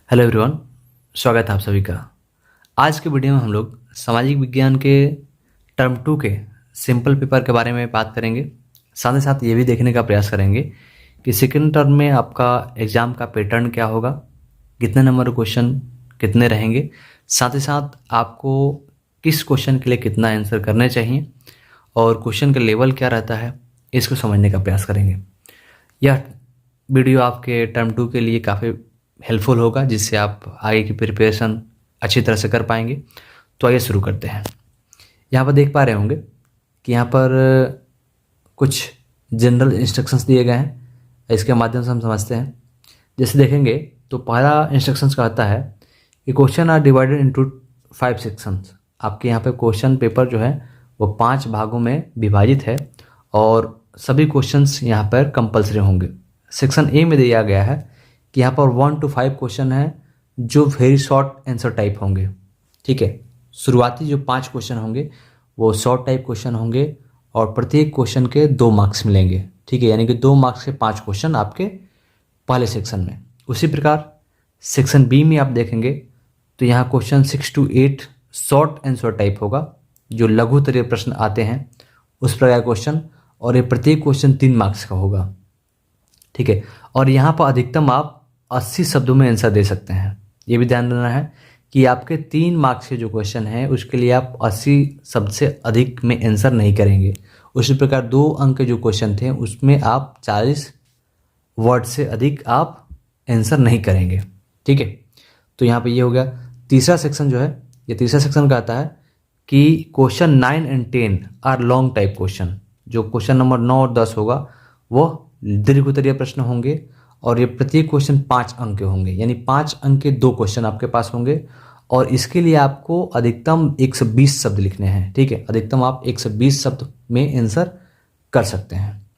Hello everyone, स्वागत है आप सभी का। आज के वीडियो में हम लोग सामाजिक विज्ञान के टर्म 2 के सिंपल पेपर के बारे में बात करेंगे। साथ ही साथ ये भी देखने का प्रयास करेंगे कि सेकंड टर्म में आपका एग्ज़ाम का पैटर्न क्या होगा, कितने नंबर क्वेश्चन कितने रहेंगे, साथ ही साथ आपको किस क्वेश्चन के लिए कितना आंसर करने चाहिए और क्वेश्चन का लेवल क्या रहता है, इसको समझने का प्रयास करेंगे। यह वीडियो आपके टर्म 2 के लिए काफ़ी हेल्पफुल होगा, जिससे आप आगे की प्रिपरेशन अच्छी तरह से कर पाएंगे। तो आइए शुरू करते हैं। यहाँ पर देख पा रहे होंगे कि यहाँ पर कुछ जनरल इंस्ट्रक्शंस दिए गए हैं, इसके माध्यम से हम समझते हैं। जैसे देखेंगे तो पहला इंस्ट्रक्शंस कहता है कि question are divided into 5 sections. आपके यहाँ पे क्वेश्चन पेपर जो है वो 5 भागों में विभाजित है और सभी क्वेश्चंस यहाँ पर कंपलसरी होंगे। सेक्शन ए में दिया गया है कि यहाँ पर 1 to 5 क्वेश्चन है जो वेरी शॉर्ट आंसर टाइप होंगे। ठीक है, शुरुआती जो 5 क्वेश्चन होंगे वो शॉर्ट टाइप क्वेश्चन होंगे और प्रत्येक क्वेश्चन के 2 मार्क्स मिलेंगे। ठीक है, यानी कि 2 मार्क्स के 5 क्वेश्चन आपके पहले सेक्शन में। उसी प्रकार सेक्शन बी में आप देखेंगे तो यहाँ question 6 to 8 short answer type होगा, जो लघु उत्तरीय प्रश्न आते हैं उस प्रकार क्वेश्चन, और ये प्रत्येक क्वेश्चन 3 मार्क्स का होगा। ठीक है, और यहाँ पर अधिकतम आप 80 शब्दों में आंसर दे सकते हैं। ये भी ध्यान देना है कि आपके 3 मार्क्स के जो क्वेश्चन है उसके लिए आप 80 शब्द से अधिक में आंसर नहीं करेंगे। उसी प्रकार 2 अंक के जो क्वेश्चन थे उसमें आप 40 वर्ड से अधिक आप आंसर नहीं करेंगे। ठीक है, तो यहाँ पे ये हो गया। तीसरा सेक्शन जो है, ये तीसरा सेक्शन कहता है कि question 9 and 10 are long type question. जो क्वेश्चन नंबर 9 और 10 होगा वो दीर्घ उत्तरीय प्रश्न होंगे और ये प्रत्येक क्वेश्चन 5 अंक के होंगे, यानी 5 अंक के 2 क्वेश्चन आपके पास होंगे और इसके लिए आपको अधिकतम 120 शब्द लिखने हैं। ठीक है, अधिकतम आप 120 शब्द में आंसर कर सकते हैं।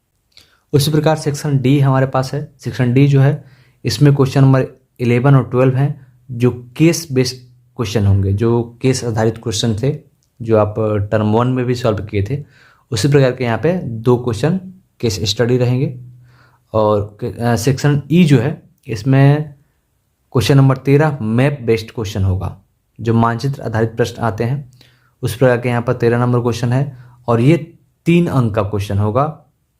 उसी प्रकार सेक्शन डी हमारे पास है। सेक्शन डी जो है इसमें क्वेश्चन नंबर 11 और 12 हैं जो केस बेस्ड क्वेश्चन होंगे, जो केस आधारित क्वेश्चन थे जो आप टर्म 1 में भी सॉल्व किए थे। उसी प्रकार के यहाँ पे 2 क्वेश्चन केस स्टडी रहेंगे। और सेक्शन ई जो है इसमें question number 13 map based question होगा, जो मानचित्र आधारित प्रश्न आते हैं उस प्रकार के यहाँ पर 13 नंबर क्वेश्चन है और ये 3 अंक का क्वेश्चन होगा।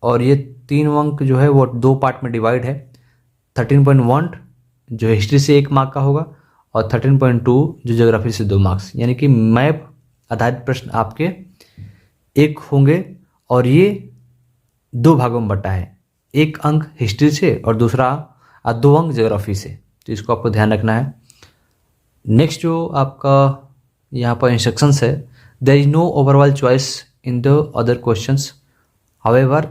और ये 3 अंक जो है वो 2 पार्ट में डिवाइड है। 13.1 जो हिस्ट्री से 1 मार्क का होगा और 13.2 जो ज्योग्राफी से 2 मार्क्स, यानी कि मैप आधारित प्रश्न आपके 1 होंगे और ये 2 भागों में बटा है, 1 अंक हिस्ट्री से और दूसरा 2 अंक ज्योग्राफी से। तो इसको आपको ध्यान रखना है। नेक्स्ट जो आपका यहाँ पर इंस्ट्रक्शंस है, there is no overall choice in the other questions, however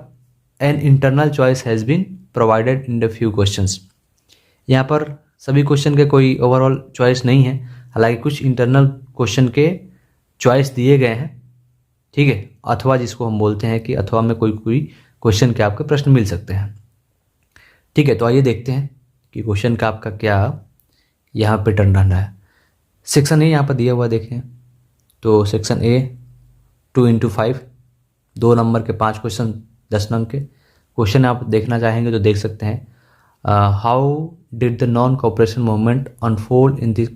an internal choice has been provided in the few questions. यहाँ पर सभी क्वेश्चन के कोई ओवरऑल चॉइस नहीं है, हालांकि कुछ इंटरनल क्वेश्चन के चॉइस दिए गए हैं। ठीक है, अथवा जिसको हम बोलते हैं कि अथवा में कोई क्वेश्चन के आपके प्रश्न मिल सकते हैं। ठीक है, तो आइए देखते हैं कि क्वेश्चन का आपका क्या यहाँ पैटर्न रह रहा है। सेक्शन ए यहाँ पर दिया हुआ देखें तो सेक्शन ए 2 into 5 2 नंबर के 5 क्वेश्चन 10 नंबर के क्वेश्चन आप देखना चाहेंगे तो देख सकते हैं। How did the non cooperation movement unfold in the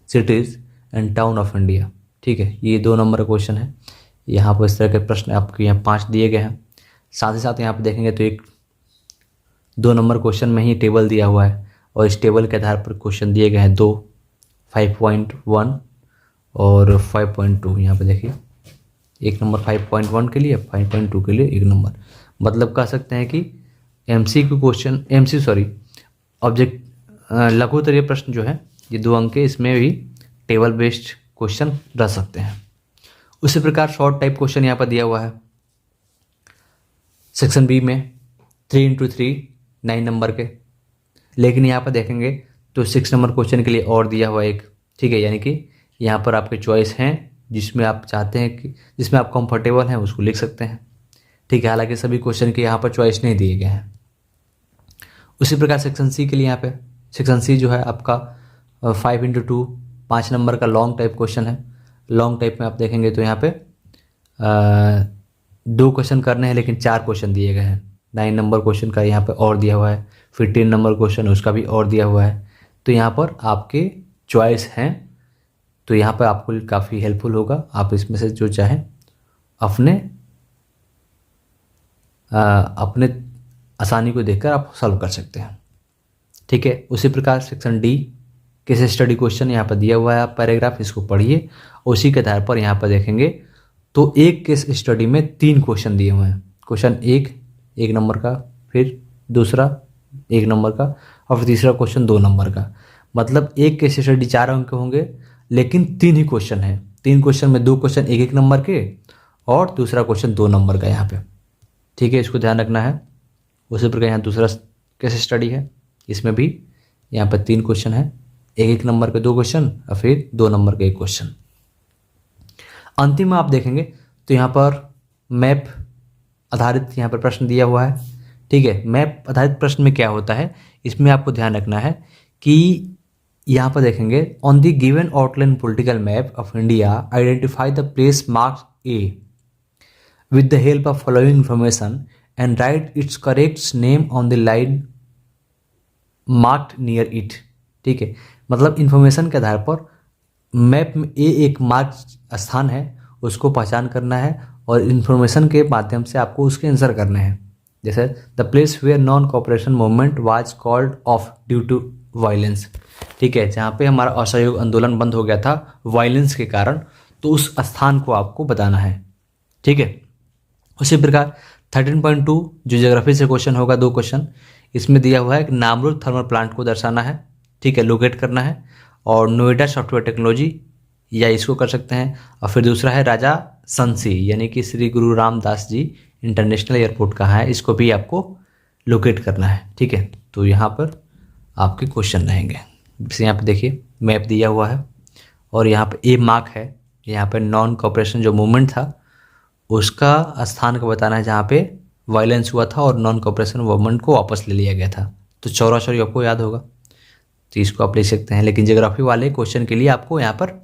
cities and town of India. ठीक है, ये 2 नंबर का क्वेश्चन है। यहाँ पर इस तरह के प्रश्न आपके यहाँ 5 दिए गए हैं। साथ ही साथ यहाँ पर देखेंगे तो 2 नंबर क्वेश्चन में ही टेबल दिया हुआ है और इस टेबल के आधार पर क्वेश्चन दिए गए हैं 2, 5.1 और 5.2। यहाँ पे देखिए 1 नंबर 5.1 के लिए, 5.2 के लिए 1 नंबर। मतलब कह सकते हैं कि ऑब्जेक्ट लघु उत्तरीय प्रश्न जो है ये 2 अंक के, इसमें भी टेबल बेस्ड क्वेश्चन रह सकते हैं। उसी प्रकार शॉर्ट टाइप क्वेश्चन यहाँ पर दिया हुआ है सेक्शन बी में 3 into 3 9 नंबर के, लेकिन यहाँ पर देखेंगे तो 6 नंबर क्वेश्चन के लिए और दिया हुआ एक। ठीक है, यानी कि यहाँ पर आपके चॉइस हैं जिसमें आप चाहते हैं कि जिसमें आप कंफर्टेबल हैं उसको लिख सकते हैं। ठीक है, हालांकि सभी क्वेश्चन के यहाँ पर चॉइस नहीं दिए गए हैं। उसी प्रकार सेक्शन सी के लिए यहाँ पे सेक्शन सी जो है आपका 5 into 2 5 नंबर का लॉन्ग टाइप क्वेश्चन है। लॉन्ग टाइप में आप देखेंगे तो यहाँ पे 2 क्वेश्चन करने हैं लेकिन 4 क्वेश्चन दिए गए हैं। 9 नंबर क्वेश्चन का यहाँ पे और दिया हुआ है, फिर 10 नंबर क्वेश्चन उसका भी और दिया हुआ है। तो यहाँ पर आपके चॉइस हैं, तो यहाँ पर आपको काफ़ी हेल्पफुल होगा। आप इसमें से जो चाहें अपने आसानी को देखकर आप सॉल्व कर सकते हैं। ठीक है, उसी प्रकार section D case study question यहाँ पर दिया हुआ है, आप पैराग्राफ इसको पढ़िए। उसी के आधार पर यहाँ पर देखेंगे तो एक केस स्टडी में 3 क्वेश्चन दिए हुए हैं। क्वेश्चन 1 नंबर का, फिर दूसरा 1 नंबर का, और फिर तीसरा क्वेश्चन 2 नंबर का। मतलब एक केस स्टडी 4 अंक के होंगे, लेकिन 3 ही क्वेश्चन हैं। 3 क्वेश्चन में 2 क्वेश्चन 1 नंबर के और दूसरा क्वेश्चन 2 नंबर का यहाँ पे। ठीक है, इसको ध्यान रखना है। उसी प्रकार यहाँ दूसरा केस स्टडी है, इसमें भी यहाँ पर 3 क्वेश्चन है, 1 नंबर के 2 क्वेश्चन और फिर 2 नंबर के 1 क्वेश्चन। अंतिम में आप देखेंगे तो यहाँ पर मैप आधारित यहाँ पर प्रश्न दिया हुआ है। ठीक है, मैप आधारित प्रश्न में क्या होता है, इसमें आपको ध्यान रखना है कि यहाँ पर देखेंगे on the given outline political map of India identify the place marks A with the help of following information and write its correct name on the line marked near it। ठीक है, मतलब इन्फॉर्मेशन के आधार पर map में एक mark स्थान है, उसको पहचान करना है और इन्फॉर्मेशन के माध्यम से आपको उसके आंसर करने हैं। जैसे the place where non cooperation movement was called off due to violence. ठीक है, जहाँ पे हमारा असहयोग आंदोलन बंद हो गया था वायलेंस के कारण, तो उस स्थान को आपको बताना है। ठीक है, उसी प्रकार 13.2 जो ज्योग्राफी से क्वेश्चन होगा, 2 क्वेश्चन इसमें दिया हुआ है कि नामरूद थर्मल प्लांट को दर्शाना है। ठीक है, लोकेट करना है, और नोएडा सॉफ्टवेयर टेक्नोलॉजी या इसको कर सकते हैं। और फिर दूसरा है राजा संसी यानी कि श्री गुरु रामदास जी इंटरनेशनल एयरपोर्ट कहाँ है, इसको भी आपको लोकेट करना है। ठीक है, तो यहाँ पर आपके क्वेश्चन रहेंगे। जैसे यहाँ पर देखिए मैप दिया हुआ है और यहाँ पर ए मार्क है, यहाँ पर नॉन कोऑपरेशन जो मूवमेंट था उसका स्थान को बताना है जहाँ पे वायलेंस हुआ था और नॉन कोऑपरेशन मूवमेंट को वापस ले लिया गया था। तो चौराचौरी आपको याद होगा, तो इसको आप ले सकते हैं। लेकिन ज्योग्राफी वाले क्वेश्चन के लिए आपको यहाँ पर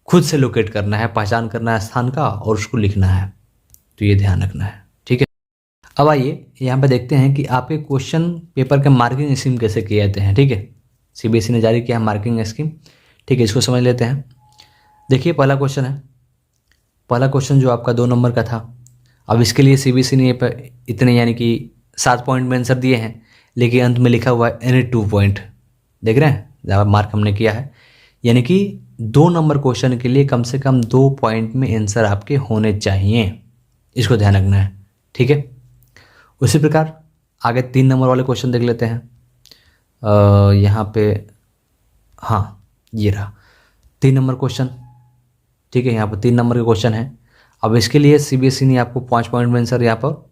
खुद से लोकेट करना है, पहचान करना है स्थान का और उसको लिखना है, तो ये ध्यान रखना है। ठीक है, अब आइए यहाँ पर देखते हैं कि आपके क्वेश्चन पेपर के मार्किंग स्कीम कैसे किए जाते हैं। ठीक है, CBSE ने जारी किया है मार्किंग स्कीम। ठीक है, इसको समझ लेते हैं। देखिए पहला क्वेश्चन है, पहला क्वेश्चन जो आपका 2 नंबर का था। अब इसके लिए CBSE ने इतने यानी कि 7 पॉइंट में आंसर दिए हैं, लेकिन अंत में लिखा हुआ है एनी 2 पॉइंट। देख रहे हैं, ज़्यादा मार्क हमने किया है, यानी कि 2 नंबर क्वेश्चन के लिए कम से कम 2 पॉइंट में आंसर आपके होने चाहिए, इसको ध्यान रखना है। ठीक है, उसी प्रकार आगे 3 नंबर वाले क्वेश्चन देख लेते हैं। यहाँ पे हाँ ये रहा 3 नंबर क्वेश्चन। ठीक है, यहाँ पर 3 नंबर के क्वेश्चन है। अब इसके लिए CBSE ने आपको 5 पॉइंट में आंसर यहाँ पर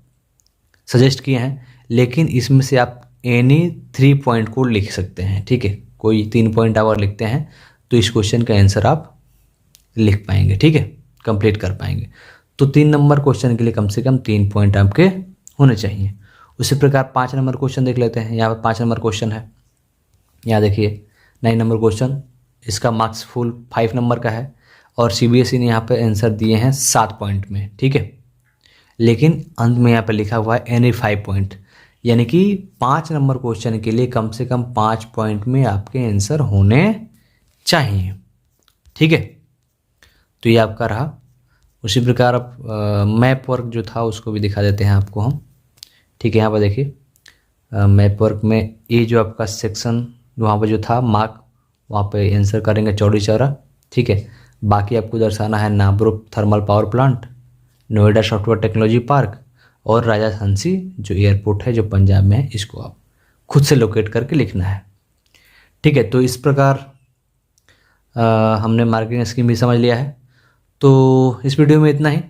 सजेस्ट किए हैं, लेकिन इसमें से आप एनी 3 पॉइंट को लिख सकते हैं। ठीक है, कोई 3 पॉइंट अगर लिखते हैं तो इस क्वेश्चन का आंसर आप लिख पाएंगे। ठीक है, कंप्लीट कर पाएंगे। तो 3 नंबर क्वेश्चन के लिए कम से कम 3 पॉइंट आपके होने चाहिए। उसी प्रकार 5 नंबर क्वेश्चन देख लेते हैं। यहाँ पर 5 नंबर क्वेश्चन है, यहाँ देखिए 9 नंबर क्वेश्चन, इसका मार्क्स फुल 5 नंबर का है और CBSE ने यहाँ पे आंसर दिए हैं 7 पॉइंट में। ठीक है, लेकिन अंत में यहाँ पे लिखा हुआ है एनी 5 पॉइंट, यानी कि 5 नंबर क्वेश्चन के लिए कम से कम 5 पॉइंट में आपके आंसर होने चाहिए। ठीक है, तो ये आपका रहा। उसी प्रकार अब मैप वर्क जो था उसको भी दिखा देते हैं आपको हम। ठीक है, यहाँ पर देखिए मैप वर्क में ये जो आपका सेक्शन वहाँ पर जो था मार्क, वहाँ पे आंसर करेंगे चौड़ी चौरा। ठीक है, बाकी आपको दर्शाना है Namrup thermal power plant, Noida software technology park और राजा हंसी जो एयरपोर्ट है जो पंजाब में है, इसको आप खुद से लोकेट करके लिखना है। ठीक है, तो इस प्रकार हमने मार्किंग स्कीम भी समझ लिया है। तो इस वीडियो में इतना ही।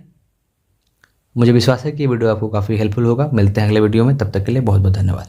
मुझे विश्वास है कि ये वीडियो आपको काफ़ी हेल्पफुल होगा। मिलते हैं अगले वीडियो में, तब तक के लिए बहुत बहुत धन्यवाद।